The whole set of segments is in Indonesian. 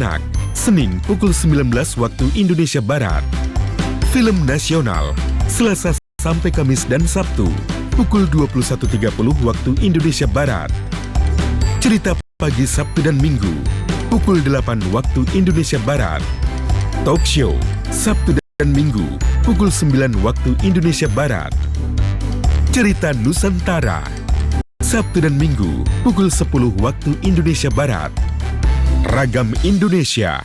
anak, Senin pukul 19 waktu Indonesia Barat. Film nasional, Selasa sampai Kamis dan Sabtu, pukul 21.30 waktu Indonesia Barat. Cerita pagi Sabtu dan Minggu, pukul 8 waktu Indonesia Barat. Talk show, Sabtu dan Minggu, pukul 9 waktu Indonesia Barat. Cerita Nusantara, Sabtu dan Minggu, pukul 10 waktu Indonesia Barat. Ragam Indonesia,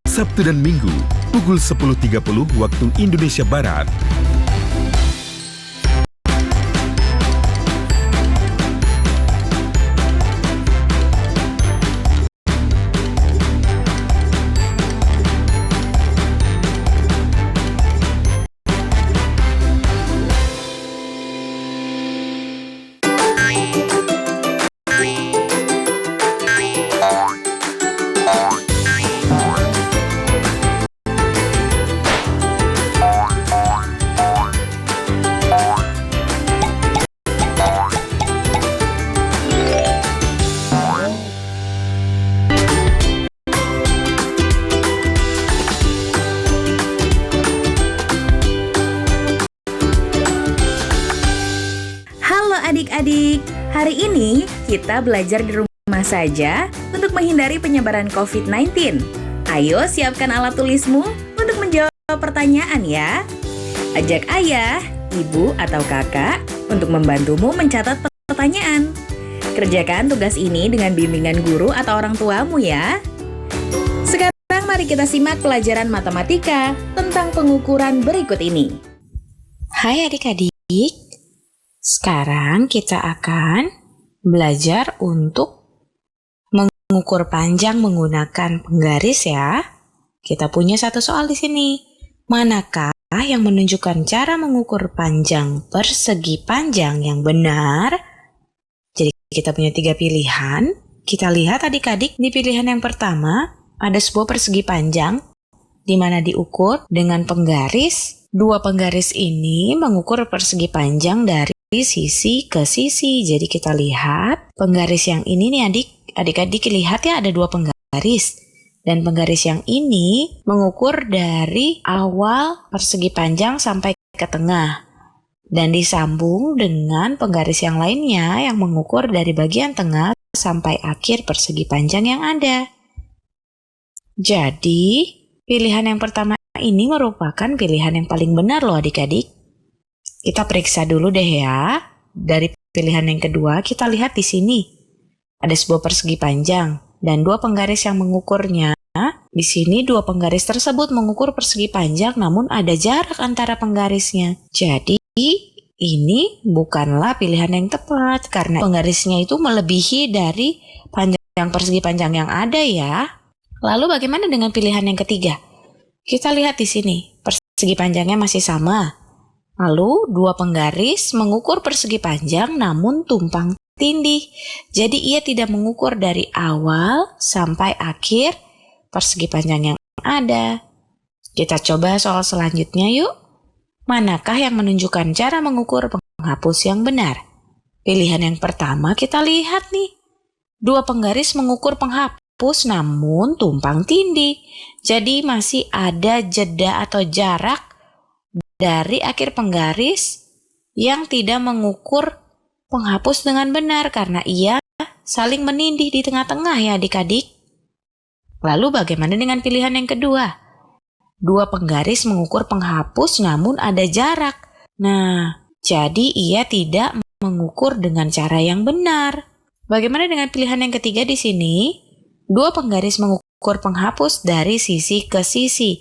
Sabtu dan Minggu, pukul 10.30 waktu Indonesia Barat. Adik-adik, hari ini kita belajar di rumah saja untuk menghindari penyebaran COVID-19. Ayo siapkan alat tulismu untuk menjawab pertanyaan ya. Ajak ayah, ibu, atau kakak untuk membantumu mencatat pertanyaan. Kerjakan tugas ini dengan bimbingan guru atau orang tuamu ya. Sekarang mari kita simak pelajaran matematika tentang pengukuran berikut ini. Hai adik-adik. Sekarang kita akan belajar untuk mengukur panjang menggunakan penggaris ya. Kita punya satu soal di sini. Manakah yang menunjukkan cara mengukur panjang persegi panjang yang benar? Jadi kita punya 3 pilihan. Kita lihat adik-adik di pilihan yang pertama ada sebuah persegi panjang di mana diukur dengan penggaris. 2 penggaris ini mengukur persegi panjang dari sisi ke sisi. Jadi kita lihat penggaris yang ini nih adik-adik lihat ya, ada 2 penggaris. Dan penggaris yang ini mengukur dari awal persegi panjang sampai ke tengah. Dan disambung dengan penggaris yang lainnya yang mengukur dari bagian tengah sampai akhir persegi panjang yang ada. Jadi pilihan yang pertama ini merupakan pilihan yang paling benar loh adik-adik. Kita periksa dulu deh ya. Dari pilihan yang kedua, kita lihat di sini. Ada sebuah persegi panjang dan 2 penggaris yang mengukurnya. Di sini 2 penggaris tersebut mengukur persegi panjang namun ada jarak antara penggarisnya. Jadi, ini bukanlah pilihan yang tepat karena penggarisnya itu melebihi dari panjang persegi panjang yang ada ya. Lalu bagaimana dengan pilihan yang ketiga? Kita lihat di sini. Persegi panjangnya masih sama. Lalu 2 penggaris mengukur persegi panjang namun tumpang tindih. Jadi ia tidak mengukur dari awal sampai akhir persegi panjang yang ada. Kita coba soal selanjutnya yuk. Manakah yang menunjukkan cara mengukur penghapus yang benar? Pilihan yang pertama kita lihat nih. 2 penggaris mengukur penghapus namun tumpang tindih. Jadi masih ada jeda atau jarak dari akhir penggaris yang tidak mengukur penghapus dengan benar karena ia saling menindih di tengah-tengah ya adik-adik. Lalu bagaimana dengan pilihan yang kedua? 2 penggaris mengukur penghapus namun ada jarak. Nah, jadi ia tidak mengukur dengan cara yang benar. Bagaimana dengan pilihan yang ketiga di sini? 2 penggaris mengukur penghapus dari sisi ke sisi.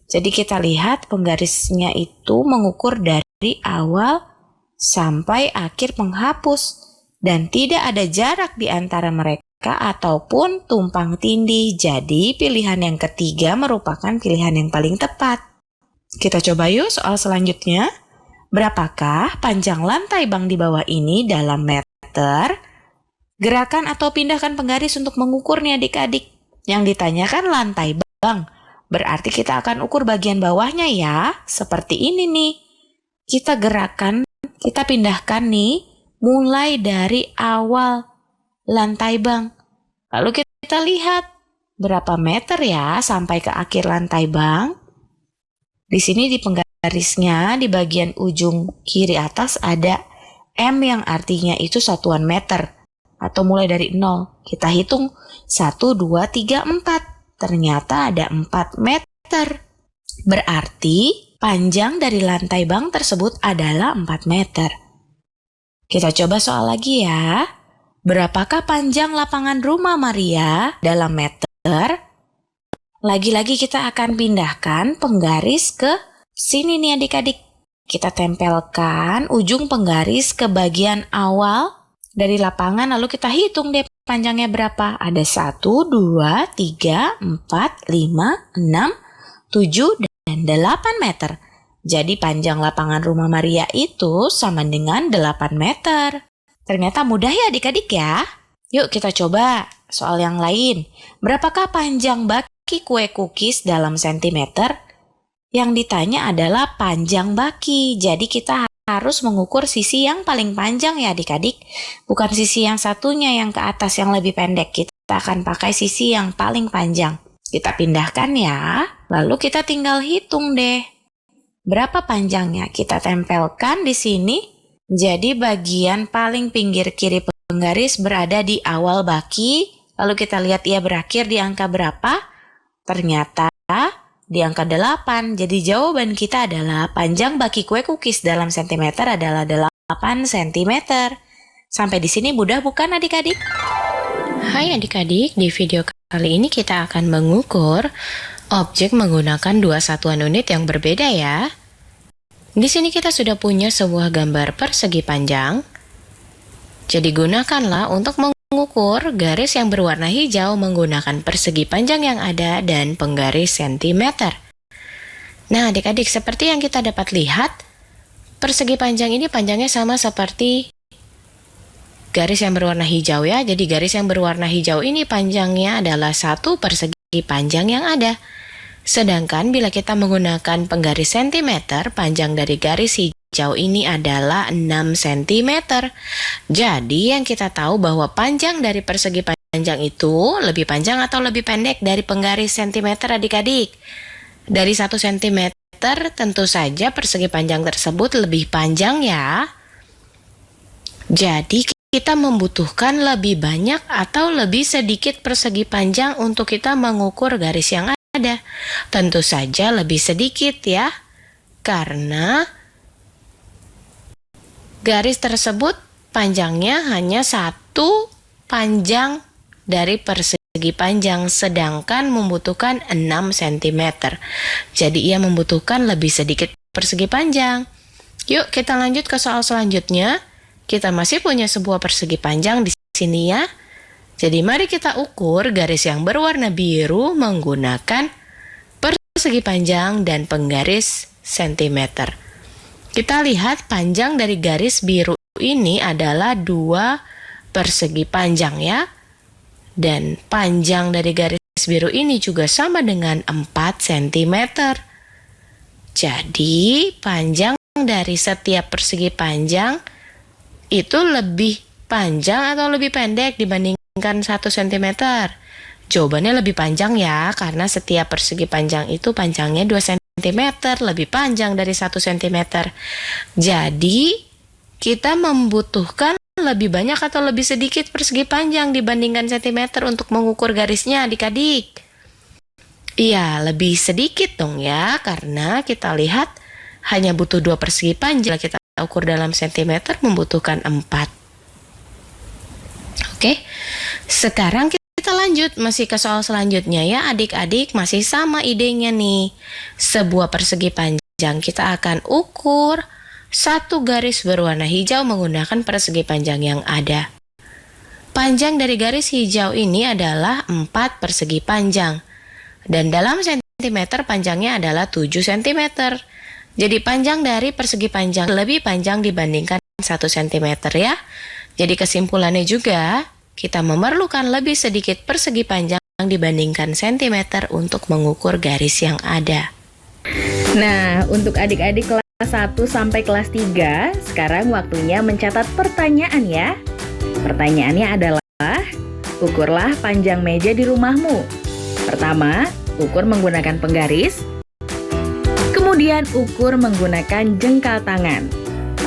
Jadi kita lihat penggarisnya itu mengukur dari awal sampai akhir penghapus dan tidak ada jarak di antara mereka ataupun tumpang tindih. Jadi pilihan yang ketiga merupakan pilihan yang paling tepat. Kita coba yuk soal selanjutnya. Berapakah panjang lantai bank di bawah ini dalam meter? Gerakan atau pindahkan penggaris untuk mengukurnya adik-adik. Yang ditanyakan lantai bank. Berarti kita akan ukur bagian bawahnya ya. Seperti ini nih. Kita gerakan, kita pindahkan nih. Mulai dari awal lantai bank. Lalu kita lihat berapa meter ya sampai ke akhir lantai bank? Di sini di penggarisnya di bagian ujung kiri atas ada M yang artinya itu satuan meter atau mulai dari 0. Kita hitung 1, 2, 3, 4. Ternyata ada 4 meter. Berarti panjang dari lantai bank tersebut adalah 4 meter. Kita coba soal lagi ya. Berapakah panjang lapangan rumah Maria dalam meter? Lagi-lagi kita akan pindahkan penggaris ke sini nih adik-adik. Kita tempelkan ujung penggaris ke bagian awal dari lapangan, lalu kita hitung deh panjangnya berapa. Ada 1, 2, 3, 4, 5, 6, 7, dan 8 meter. Jadi panjang lapangan rumah Maria itu sama dengan 8 meter. Ternyata mudah ya adik-adik ya. Yuk kita coba soal yang lain. Berapakah panjang baki kue cookies dalam sentimeter? Yang ditanya adalah panjang baki. Jadi kita harus mengukur sisi yang paling panjang ya adik-adik. Bukan sisi yang satunya yang ke atas yang lebih pendek. Kita akan pakai sisi yang paling panjang. Kita pindahkan ya. Lalu kita tinggal hitung deh. Berapa panjangnya? Kita tempelkan di sini. Jadi bagian paling pinggir kiri penggaris berada di awal baki. Lalu kita lihat ia berakhir di angka berapa? Ternyata di angka 8. Jadi jawaban kita adalah panjang baki kue cookies dalam sentimeter adalah 8 cm. Sampai di sini mudah bukan adik-adik? Hai adik-adik, di video kali ini kita akan mengukur objek menggunakan dua satuan unit yang berbeda ya. Di sini kita sudah punya sebuah gambar persegi panjang. Jadi gunakanlah untuk mengukur garis yang berwarna hijau menggunakan persegi panjang yang ada dan penggaris sentimeter. Nah adik-adik, seperti yang kita dapat lihat, persegi panjang ini panjangnya sama seperti garis yang berwarna hijau ya. Jadi garis yang berwarna hijau ini panjangnya adalah 1 persegi panjang yang ada. Sedangkan bila kita menggunakan penggaris sentimeter, panjang dari garis hijau ini adalah 6 cm. Jadi yang kita tahu bahwa panjang dari persegi panjang itu lebih panjang atau lebih pendek dari penggaris sentimeter adik-adik. Dari 1 cm tentu saja persegi panjang tersebut lebih panjang ya. Jadi kita membutuhkan lebih banyak atau lebih sedikit persegi panjang untuk kita mengukur garis yang ada. Tentu saja lebih sedikit ya, karena garis tersebut panjangnya hanya 1 panjang dari persegi panjang, sedangkan membutuhkan 6 cm. Jadi ia membutuhkan lebih sedikit persegi panjang. Yuk kita lanjut ke soal selanjutnya. Kita masih punya sebuah persegi panjang di sini ya. Jadi mari kita ukur garis yang berwarna biru menggunakan persegi panjang dan penggaris sentimeter. Kita lihat panjang dari garis biru ini adalah 2 persegi panjang ya. Dan panjang dari garis biru ini juga sama dengan 4 cm. Jadi panjang dari setiap persegi panjang itu lebih panjang atau lebih pendek dibandingkan 1 cm? Jawabannya lebih panjang ya, karena setiap persegi panjang itu panjangnya 2 cm, lebih panjang dari 1 cm. Jadi, kita membutuhkan lebih banyak atau lebih sedikit persegi panjang dibandingkan cm untuk mengukur garisnya adik-adik. Iya, lebih sedikit dong ya, karena kita lihat hanya butuh 2 persegi panjang. Kita ukur dalam sentimeter membutuhkan 4. Oke, sekarang kita lanjut masih ke soal selanjutnya ya adik-adik. Masih sama idenya nih. Sebuah persegi panjang kita akan ukur 1 garis berwarna hijau menggunakan persegi panjang yang ada. Panjang dari garis hijau ini adalah 4 persegi panjang. Dan dalam sentimeter panjangnya adalah 7 cm. Jadi panjang dari persegi panjang lebih panjang dibandingkan 1 cm ya. Jadi kesimpulannya juga, kita memerlukan lebih sedikit persegi panjang dibandingkan sentimeter untuk mengukur garis yang ada. Nah, untuk adik-adik kelas 1 sampai kelas 3, sekarang waktunya mencatat pertanyaan ya. Pertanyaannya adalah, ukurlah panjang meja di rumahmu. Pertama, ukur menggunakan penggaris. Kemudian ukur menggunakan jengkal tangan.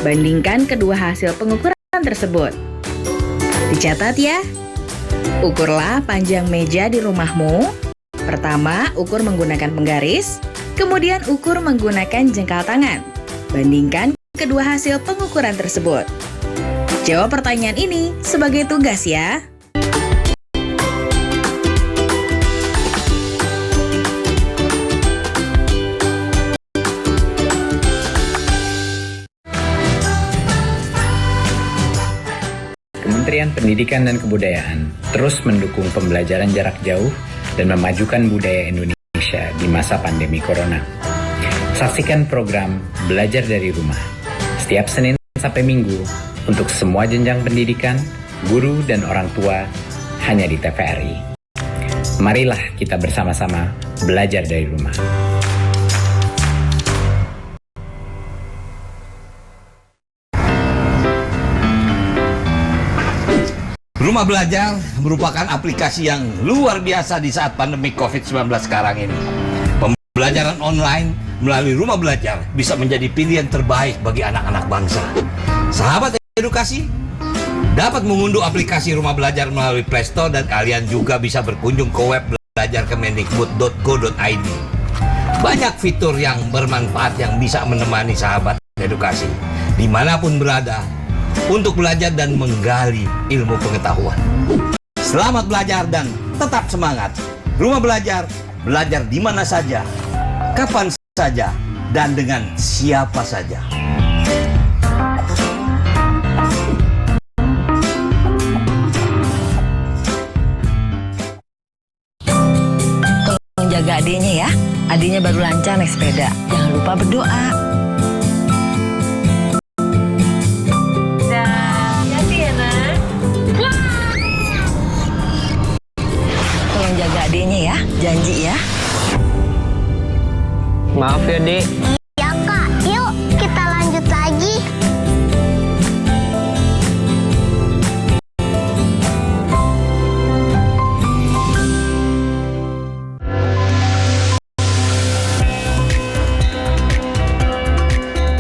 Bandingkan kedua hasil pengukuran tersebut. Dicatat ya. Ukurlah panjang meja di rumahmu. Pertama, ukur menggunakan penggaris. Kemudian ukur menggunakan jengkal tangan. Bandingkan kedua hasil pengukuran tersebut. Jawab pertanyaan ini sebagai tugas ya. Kementerian Pendidikan dan Kebudayaan terus mendukung pembelajaran jarak jauh dan memajukan budaya Indonesia di masa pandemi Corona. Saksikan program Belajar dari Rumah setiap Senin sampai Minggu untuk semua jenjang pendidikan, guru, dan orang tua hanya di TVRI. Marilah kita bersama-sama belajar dari rumah. Rumah Belajar merupakan aplikasi yang luar biasa di saat pandemi COVID-19 sekarang ini. Pembelajaran online melalui Rumah Belajar bisa menjadi pilihan terbaik bagi anak-anak bangsa. Sahabat edukasi, dapat mengunduh aplikasi Rumah Belajar melalui Play Store dan kalian juga bisa berkunjung ke web belajarkemendikbud.go.id. Banyak fitur yang bermanfaat yang bisa menemani sahabat edukasi dimanapun berada untuk belajar dan menggali ilmu pengetahuan. Selamat belajar dan tetap semangat. Rumah Belajar, belajar di mana saja, kapan saja, dan dengan siapa saja. Tolong jaga adiknya ya. Adiknya baru lancar naik sepeda. Jangan lupa berdoa. Adiknya ya, janji ya. Maaf ya, Dek. Ya Kak, yuk kita lanjut lagi.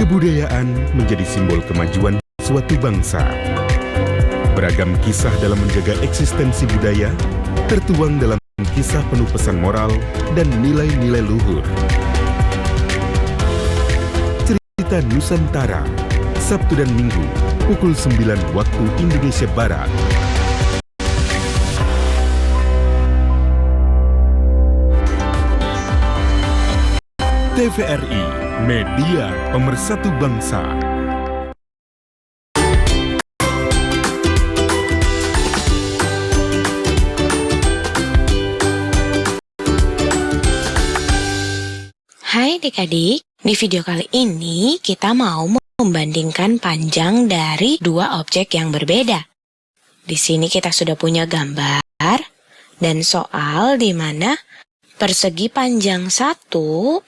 Kebudayaan menjadi simbol kemajuan suatu bangsa. Beragam kisah dalam menjaga eksistensi budaya tertuang dalam kisah penuh pesan moral dan nilai-nilai luhur. Cerita Nusantara, Sabtu dan Minggu, pukul 9 waktu Indonesia Barat. TVRI, media pemersatu bangsa. Hai adik-adik, di video kali ini kita mau membandingkan panjang dari dua objek yang berbeda. Di sini kita sudah punya gambar dan soal di mana persegi panjang 1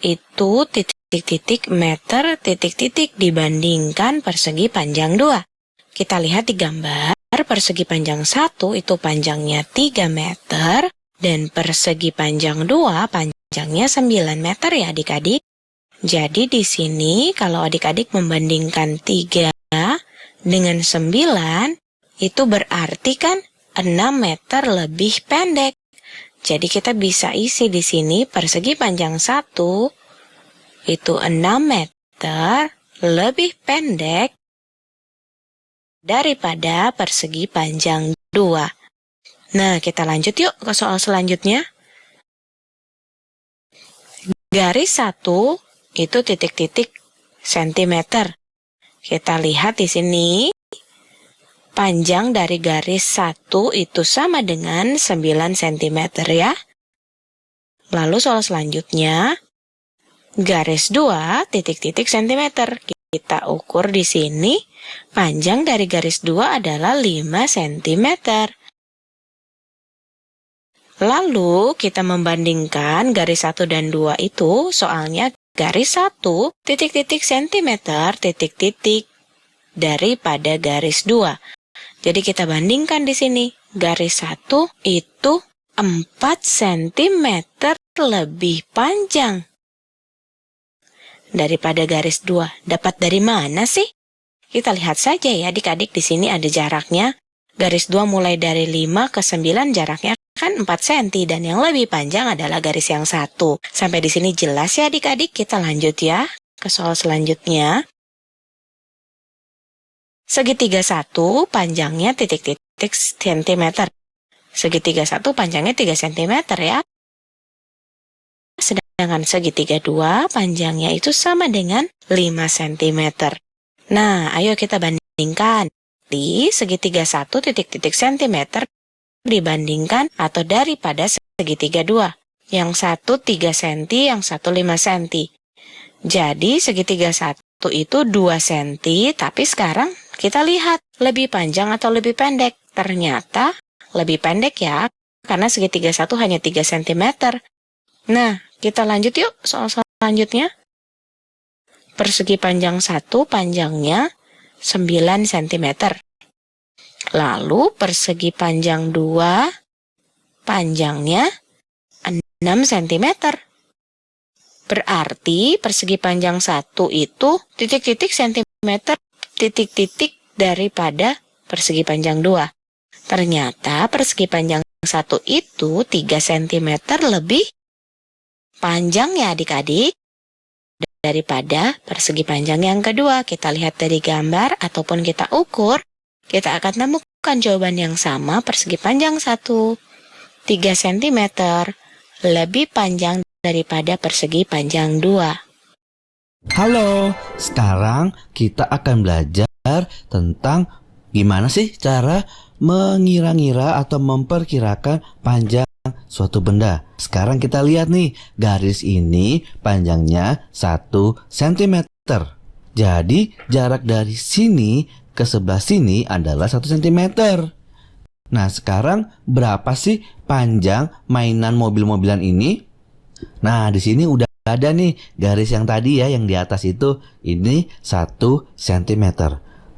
itu titik-titik meter titik-titik dibandingkan persegi panjang 2. Kita lihat di gambar, persegi panjang 1 itu panjangnya 3 meter dan persegi panjang 2 panjangnya 9 meter ya adik-adik. Jadi di sini kalau adik-adik membandingkan 3 dengan 9, itu berarti kan 6 meter lebih pendek. Jadi kita bisa isi di sini persegi panjang 1 itu 6 meter lebih pendek daripada persegi panjang 2. Nah, kita lanjut yuk ke soal selanjutnya. Garis 1 itu titik-titik sentimeter. Kita lihat di sini panjang dari garis 1 itu sama dengan 9 cm ya. Lalu soal selanjutnya, garis 2 titik-titik sentimeter. Kita ukur di sini, panjang dari garis 2 adalah 5 cm. Lalu kita membandingkan garis 1 dan 2 itu, soalnya garis 1 titik-titik sentimeter titik-titik daripada garis 2. Jadi kita bandingkan di sini. Garis 1 itu 4 cm lebih panjang daripada garis 2. Dapat dari mana sih? Kita lihat saja ya adik-adik, di sini ada jaraknya. Garis 2 mulai dari 5 ke 9 jaraknya kan 4 cm dan yang lebih panjang adalah garis yang 1. Sampai di sini jelas ya adik-adik, kita lanjut ya ke soal selanjutnya. Segitiga 1 panjangnya titik-titik cm. Segitiga 1 panjangnya 3 cm ya. Sedangkan segitiga 2 panjangnya itu sama dengan 5 cm. Nah, ayo kita bandingkan. Di segitiga 1 titik-titik cm dibandingkan atau daripada segitiga 2. Yang 1 3 cm, yang 1 5 cm. Jadi segitiga 1 itu 2 cm, tapi sekarang kita lihat lebih panjang atau lebih pendek. Ternyata lebih pendek ya, karena segitiga 1 hanya 3 cm. Nah, kita lanjut yuk soal selanjutnya. Persegi panjang 1 panjangnya 9 cm. Lalu persegi panjang 2 panjangnya 6 cm. Berarti persegi panjang 1 itu titik-titik centimeter titik-titik daripada persegi panjang 2. Ternyata persegi panjang 1 itu 3 cm lebih panjang ya adik-adik daripada persegi panjang yang kedua. Kita lihat dari gambar ataupun kita ukur, kita akan temukan jawaban yang sama. Persegi panjang 1 3 cm lebih panjang daripada persegi panjang 2. Halo, sekarang kita akan belajar tentang gimana sih cara mengira-ngira atau memperkirakan panjang suatu benda. Sekarang kita lihat nih, garis ini panjangnya 1 cm. Jadi jarak dari sini ke sebelah sini adalah 1 cm. Nah, sekarang berapa sih panjang mainan mobil-mobilan ini? Nah, di sini udah ada nih garis yang tadi ya, yang di atas itu. Ini 1 cm.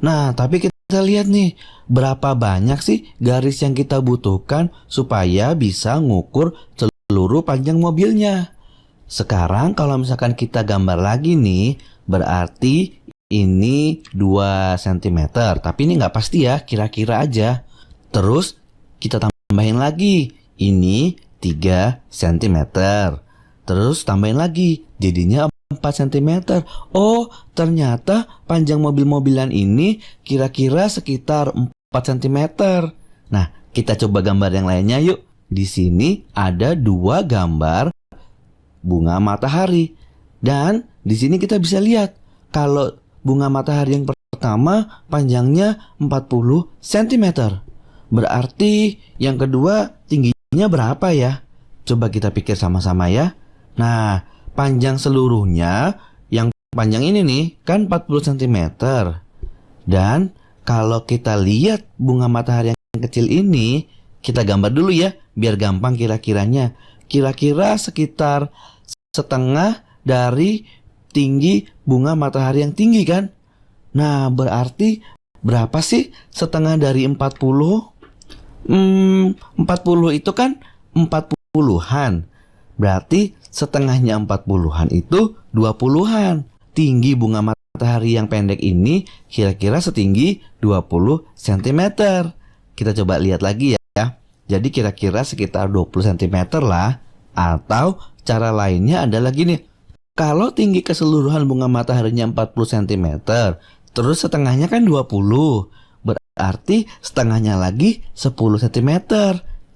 Nah, tapi kita lihat nih, berapa banyak sih garis yang kita butuhkan supaya bisa ngukur seluruh panjang mobilnya. Sekarang kalau misalkan kita gambar lagi nih, berarti ini 2 cm. Tapi ini nggak pasti ya, kira-kira aja. Terus kita tambahin lagi, ini 3 cm. Terus tambahin lagi, jadinya 4 cm. Oh, ternyata panjang mobil-mobilan ini kira-kira sekitar 4 cm. Nah, kita coba gambar yang lainnya yuk. Di sini ada 2 gambar bunga matahari. Dan di sini kita bisa lihat kalau bunga matahari yang pertama panjangnya 40 cm. Berarti yang kedua tingginya berapa ya? Coba kita pikir sama-sama ya. Nah, panjang seluruhnya yang panjang ini nih kan 40 cm. Dan kalau kita lihat bunga matahari yang kecil ini, kita gambar dulu ya biar gampang kira-kiranya. Kira-kira sekitar setengah dari tinggi bunga matahari yang tinggi kan? Nah, berarti berapa sih setengah dari 40? 40 itu kan 40-an. Berarti setengahnya 40-an itu 20-an. Tinggi bunga matahari yang pendek ini kira-kira setinggi 20 cm. Kita coba lihat lagi ya. Jadi kira-kira sekitar 20 cm lah. Atau cara lainnya adalah gini. Kalau tinggi keseluruhan bunga mataharinya 40 cm, terus setengahnya kan 20. Berarti setengahnya lagi 10 cm.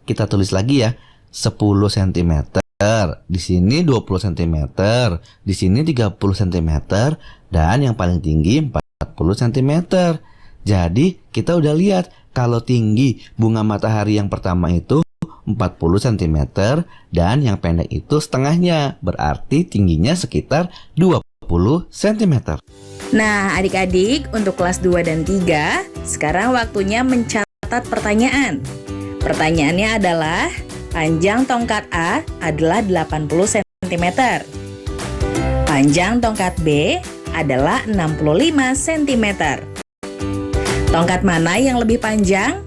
Kita tulis lagi ya. 10 cm. Di sini 20 cm. Di sini 30 cm. Dan yang paling tinggi 40 cm. Jadi kita udah lihat kalau tinggi bunga matahari yang pertama itu 40 cm. Dan yang pendek itu setengahnya. Berarti tingginya sekitar 20 cm. Nah, adik-adik, untuk kelas 2 dan 3, sekarang waktunya mencatat pertanyaan. Pertanyaannya adalah, panjang tongkat A adalah 80 cm. Panjang tongkat B adalah 65 cm. Tongkat mana yang lebih panjang?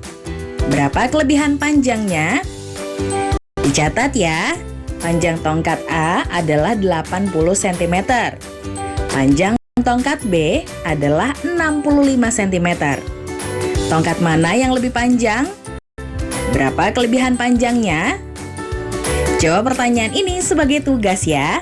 Berapa kelebihan panjangnya? Dicatat ya, panjang tongkat A adalah 80 cm. Panjang tongkat B adalah 65 cm. Tongkat mana yang lebih panjang? Berapa kelebihan panjangnya? Jawab pertanyaan ini sebagai tugas ya.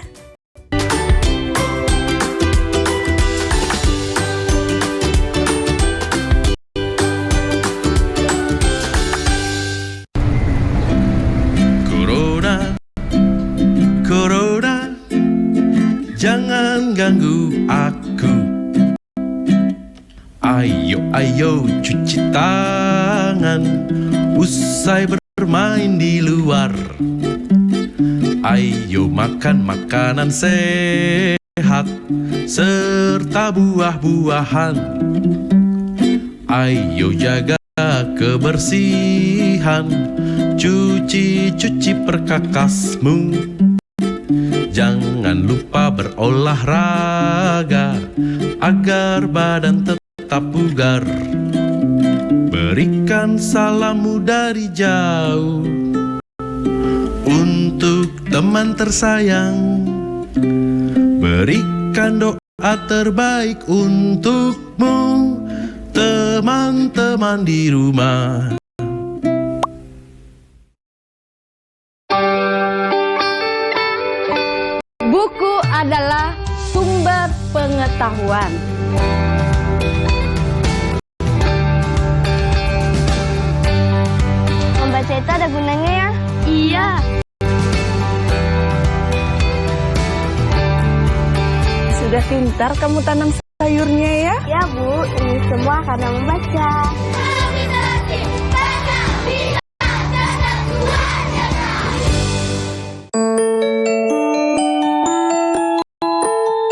Corona, jangan ganggu aku. Ayo cuci tangan, usai bermain di luar. Ayo makan makanan sehat, serta buah-buahan. Ayo jaga kebersihan, cuci perkakasmu. Jangan lupa berolahraga agar badan tetap bugar. Berikan salammu dari jauh untuk teman tersayang. Berikan doa terbaik untukmu, teman-teman di rumah. Buku adalah sumber pengetahuan. Membaca itu ada gunanya ya? Iya. Sudah pintar kamu tanam sayurnya ya? Ya Bu, ini semua karena membaca.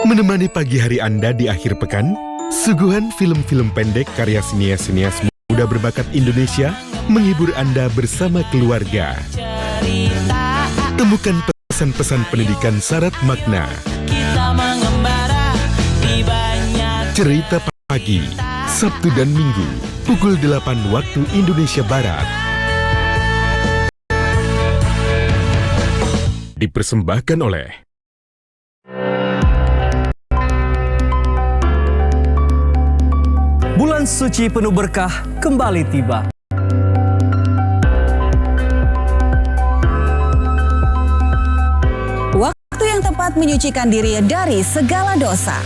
Menemani pagi hari Anda di akhir pekan, suguhan film-film pendek karya sinias-sinias muda berbakat Indonesia menghibur Anda bersama keluarga. Temukan pesan-pesan pendidikan syarat makna. Cerita Pagi, Sabtu dan Minggu, pukul 8 waktu Indonesia Barat. Dipersembahkan oleh Bulan suci penuh berkah kembali tiba. Waktu yang tepat menyucikan diri dari segala dosa.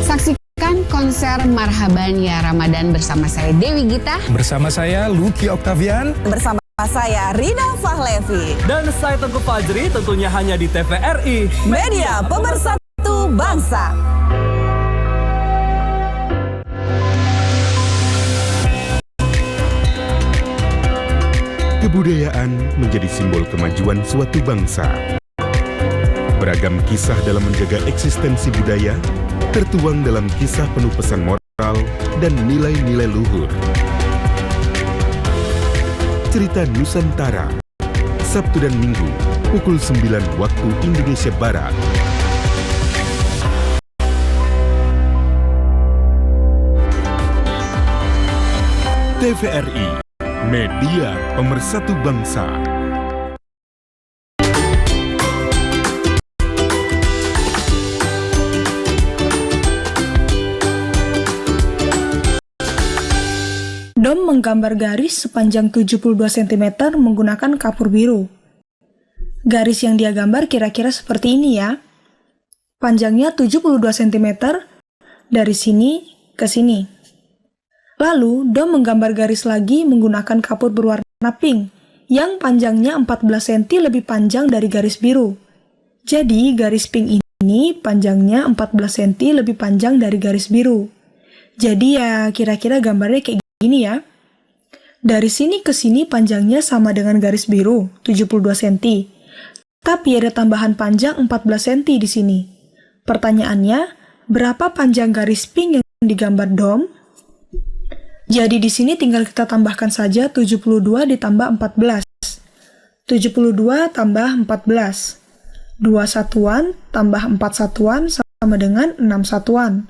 Saksikan konser Marhaban Ya Ramadan bersama saya Dewi Gita. Bersama saya Lucky Octavian. Bersama saya Rina Fahlevi. Dan saya Tengku Fajri, tentunya hanya di TVRI. Media Pemersatu Bangsa. Kebudayaan menjadi simbol kemajuan suatu bangsa. Beragam kisah dalam menjaga eksistensi budaya tertuang dalam kisah penuh pesan moral dan nilai-nilai luhur. Cerita Nusantara, Sabtu dan Minggu, pukul 9 waktu Indonesia Barat. TVRI, Media Pemersatu Bangsa. Dom menggambar garis sepanjang 72 cm menggunakan kapur biru. Garis yang dia gambar kira-kira seperti ini ya. Panjangnya 72 cm dari sini ke sini. Lalu, Dom menggambar garis lagi menggunakan kapur berwarna pink yang panjangnya 14 cm lebih panjang dari garis biru. Jadi, garis pink ini panjangnya 14 cm lebih panjang dari garis biru. Jadi ya, kira-kira gambarnya kayak gini ya. Dari sini ke sini panjangnya sama dengan garis biru, 72 cm. Tapi ada tambahan panjang 14 cm di sini. Pertanyaannya, berapa panjang garis pink yang digambar Dom? Jadi di sini tinggal kita tambahkan saja 72 ditambah 14. 72 tambah 14. 2 satuan tambah 4 satuan sama dengan 6 satuan.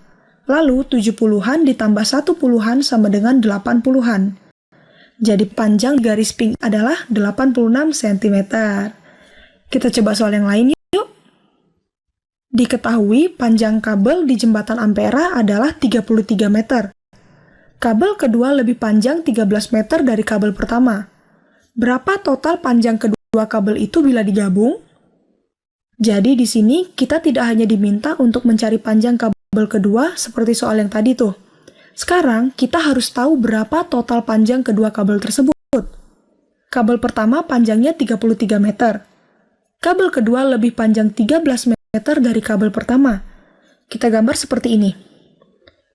Lalu 70-an ditambah 1/10 sama dengan 80-an. Jadi panjang garis pink adalah 86 cm. Kita coba soal yang lain yuk. Diketahui panjang kabel di jembatan Ampera adalah 33 meter. Kabel kedua lebih panjang 13 meter dari kabel pertama. Berapa total panjang kedua kabel itu bila digabung? Jadi di sini kita tidak hanya diminta untuk mencari panjang kabel kedua seperti soal yang tadi tuh. Sekarang kita harus tahu berapa total panjang kedua kabel tersebut. Kabel pertama panjangnya 33 meter. Kabel kedua lebih panjang 13 meter dari kabel pertama. Kita gambar seperti ini.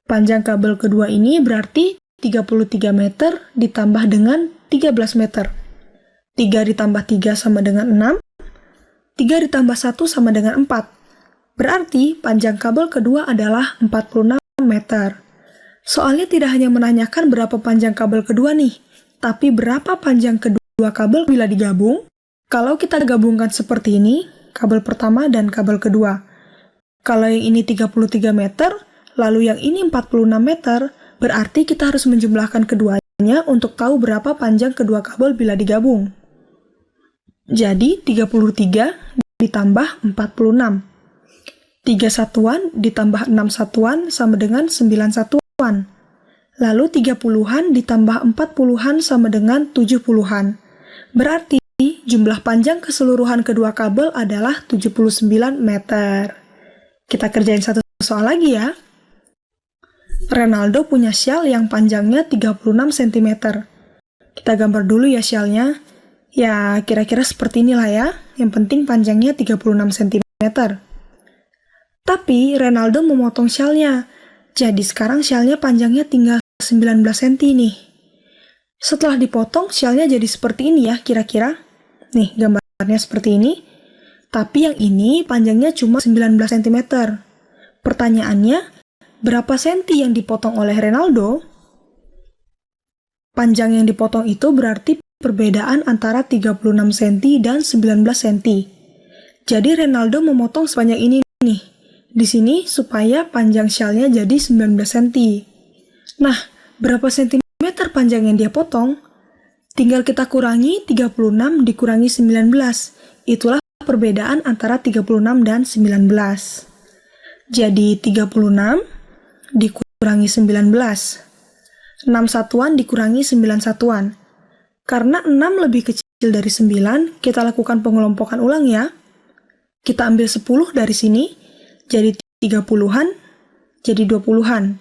Panjang kabel kedua ini berarti 33 meter ditambah dengan 13 meter. 3 ditambah 3 sama dengan 6. 3 ditambah 1 sama dengan 4. Berarti panjang kabel kedua adalah 46 meter. Soalnya tidak hanya menanyakan berapa panjang kabel kedua nih, tapi berapa panjang kedua kabel bila digabung. Kalau kita gabungkan seperti ini, kabel pertama dan kabel kedua. Kalau yang ini 33 meter, lalu yang ini 46 meter, berarti kita harus menjumlahkan keduanya untuk tahu berapa panjang kedua kabel bila digabung. Jadi 33 ditambah 46. 3 satuan ditambah 6 satuan sama dengan 9 satuan. Lalu 30-an ditambah 40-an sama dengan 70-an. Berarti jumlah panjang keseluruhan kedua kabel adalah 79 meter. Kita kerjain satu soal lagi ya. Renaldo punya syal yang panjangnya 36 cm. Kita gambar dulu ya syalnya. Ya, kira-kira seperti inilah ya. Yang penting panjangnya 36 cm. Tapi Renaldo memotong syalnya. Jadi sekarang syalnya panjangnya tinggal 19 cm nih. Setelah dipotong, syalnya jadi seperti ini ya kira-kira. Nih, gambarnya seperti ini. Tapi yang ini panjangnya cuma 19 cm. Pertanyaannya, berapa senti yang dipotong oleh Renaldo? Panjang yang dipotong itu berarti perbedaan antara 36 cm dan 19 cm. Jadi Renaldo memotong sepanjang ini nih. Di sini supaya panjang syalnya jadi 19 cm. Nah, berapa sentimeter panjang yang dia potong? Tinggal kita kurangi 36 dikurangi 19. Itulah perbedaan antara 36 dan 19. Jadi 36 dikurangi 19. 6 satuan dikurangi 9 satuan. Karena 6 lebih kecil dari 9, kita lakukan pengelompokan ulang ya. Kita ambil 10 dari sini, jadi 30-an, jadi 20-an.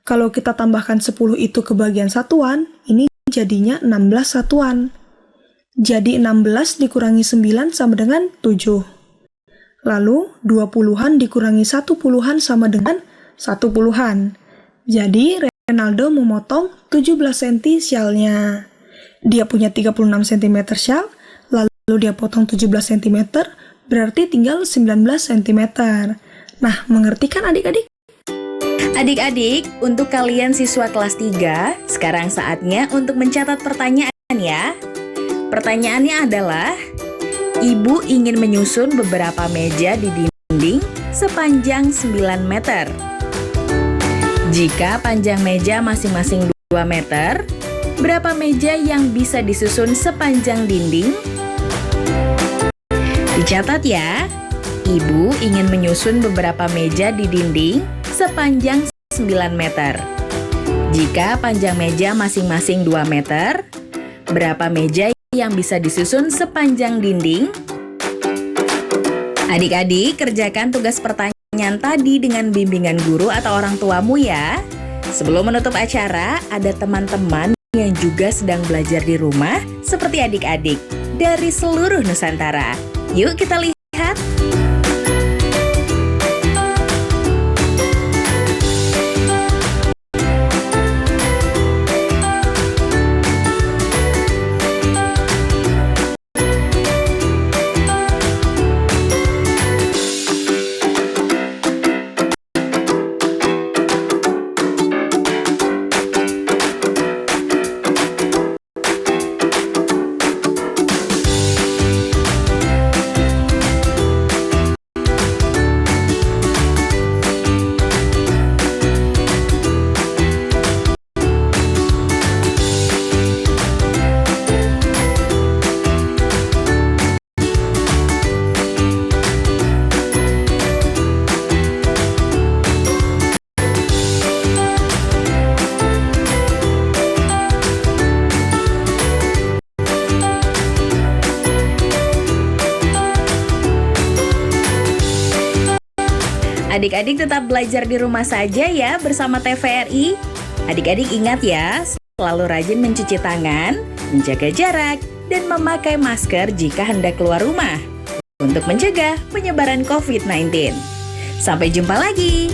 Kalau kita tambahkan 10 itu ke bagian satuan, ini jadinya 16 satuan. Jadi 16 dikurangi 9 sama dengan 7. Lalu 20-an dikurangi 1/10 sama dengan 1/10. Jadi Renaldo memotong 17 cm syalnya. Dia punya 36 cm syal, lalu dia potong 17 cm, berarti tinggal 19 cm. Nah, mengerti kan adik-adik? Adik-adik, untuk kalian siswa kelas 3, sekarang saatnya untuk mencatat pertanyaan ya. Pertanyaannya adalah, Ibu ingin menyusun beberapa meja di dinding sepanjang 9 meter. Jika panjang meja masing-masing 2 meter, berapa meja yang bisa disusun sepanjang dinding? Dicatat ya. Ibu ingin menyusun beberapa meja di dinding sepanjang 9 meter. Jika panjang meja masing-masing 2 meter, berapa meja yang bisa disusun sepanjang dinding? Adik-adik, kerjakan tugas pertanyaan tadi dengan bimbingan guru atau orang tuamu ya. Sebelum menutup acara, ada teman-teman yang juga sedang belajar di rumah seperti adik-adik dari seluruh Nusantara. Yuk kita lihat. Adik-adik tetap belajar di rumah saja ya bersama TVRI. Adik-adik ingat ya, selalu rajin mencuci tangan, menjaga jarak, dan memakai masker jika hendak keluar rumah untuk mencegah penyebaran COVID-19. Sampai jumpa lagi.